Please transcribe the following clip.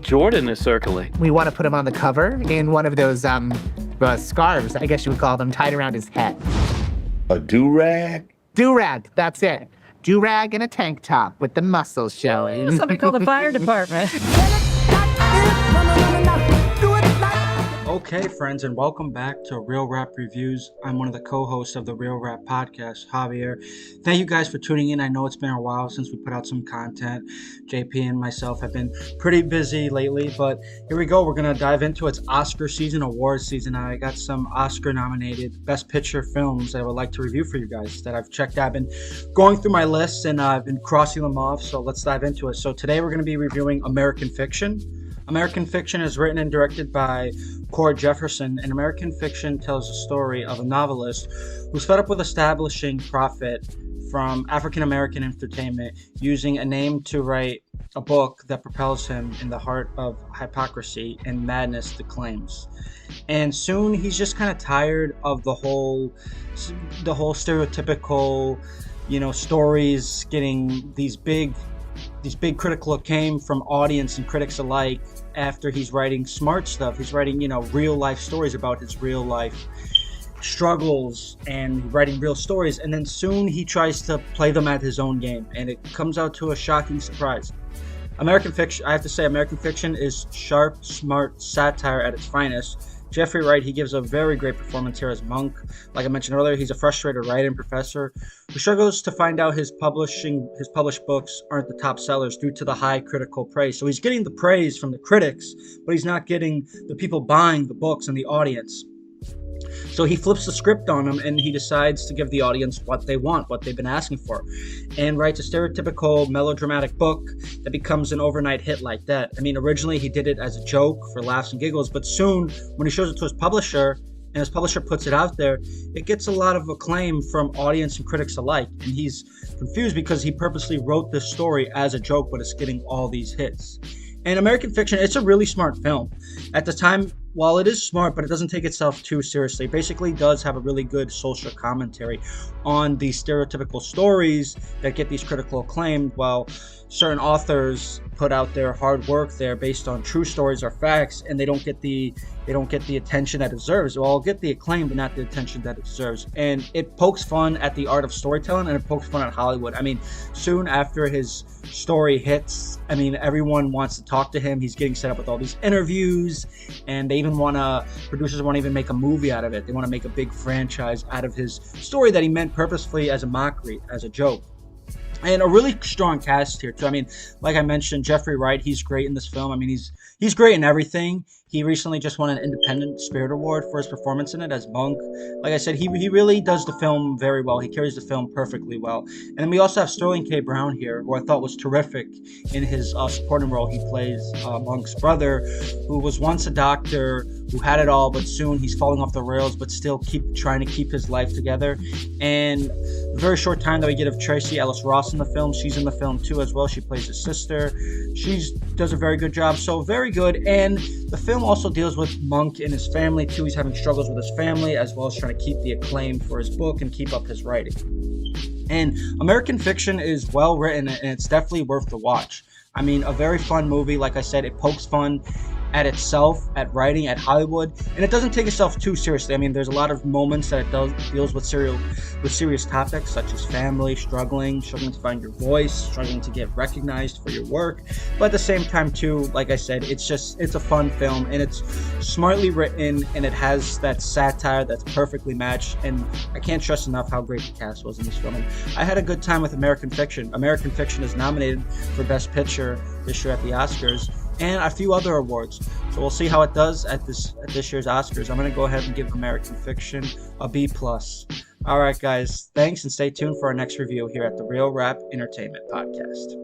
Jordan is circling. We want to put him on the cover in one of those scarves, I guess you would call them, tied around his head. A do-rag? Do-rag, that's it. Do-rag and a tank top with the muscles showing. Somebody call the fire department. Okay, friends, and welcome back to Real Rap Reviews. I'm one of the co-hosts of the Real Rap podcast, Javier. Thank you guys for tuning in. I know it's been a while since we put out some content. JP and myself have been pretty busy lately, but here we go. We're going to dive into its Oscar season, awards season. I got some Oscar-nominated Best Picture films that I would like to review for you guys that I've checked out. I've been going through my lists, and I've been crossing them off, so let's dive into it. So today we're going to be reviewing American Fiction. American Fiction is written and directed by Cord Jefferson, and American Fiction tells the story of a novelist who's fed up with establishing profit from African-American entertainment, using a name to write a book that propels him in the heart of hypocrisy and madness to claims. And soon he's just kind of tired of the whole stereotypical, stories getting these big critical acclaim from audience and critics alike. After he's writing smart stuff, he's writing, real life stories about his real life struggles and writing real stories. And then soon he tries to play them at his own game, and it comes out to a shocking surprise. American Fiction, I have to say, American Fiction is sharp, smart satire at its finest. JeffreyWright, he gives a very great performance here as Monk. Like I mentioned earlier, he's a frustrated writer and professor who struggles to find out his published books aren't the top sellers due to the high critical praise. So he's getting the praise from the critics, but he's not getting the people buying the books and the audience. So he flips the script on them, and he decides to give the audience what they want, what they've been asking for, and writes a stereotypical melodramatic book that becomes an overnight hit like that. I mean, originally he did it as a joke for laughs and giggles, but soon when he shows it to his publisher and his publisher puts it out there, it gets a lot of acclaim from audience and critics alike. And he's confused because he purposely wrote this story as a joke, but it's getting all these hits. And American Fiction, it's a really smart film. At the time, while it is smart, but it doesn't take itself too seriously, it basically does have a really good social commentary on these stereotypical stories that get these critical acclaim, while certain authors put out their hard work there based on true stories or facts, and they don't get the attention that it deserves. Well, it'll get the acclaim, but not the attention that it deserves. And it pokes fun at the art of storytelling, and it pokes fun at Hollywood. I mean, soon after his story hits, everyone wants to talk to him. He's getting set up with all these interviews, and producers want to even make a movie out of it. They want to make a big franchise out of his story that he meant purposefully as a mockery, as a joke. And a really strong cast here too. Like I mentioned, JeffreyWright, he's great in this film. He's great in everything. He recently just won an Independent Spirit Award for his performance in it as Monk. Like I said, he really does the film very well. He carries the film perfectly well. And then we also have Sterling K. Brown here, who I thought was terrific in his supporting role. He plays Monk's brother, who was once a doctor, who had it all, but soon he's falling off the rails, but still trying to keep his life together. And the very short time that we get of Tracy Ellis Ross in the film, she's in the film too as well. She plays his sister. She does a very good job, so very good. And the film also deals with Monk and his family too. He's having struggles with his family, as well as trying to keep the acclaim for his book and keep up his writing. And American Fiction is well written, and it's definitely worth the watch. A very fun movie. Like I said, it pokes fun at itself, at writing, at Hollywood, and it doesn't take itself too seriously. There's a lot of moments that it deals with serious topics such as family, struggling to find your voice, struggling to get recognized for your work. But at the same time too, like I said, it's a fun film, and it's smartly written, and it has that satire that's perfectly matched. And I can't stress enough how great the cast was in this film. And I had a good time with American Fiction. American Fiction is nominated for Best Picture this year at the Oscars, and a few other awards. So we'll see how it does at this year's Oscars. I'm going to go ahead and give American Fiction a B+. All right, guys. Thanks, and stay tuned for our next review here at the Real Rap Entertainment Podcast.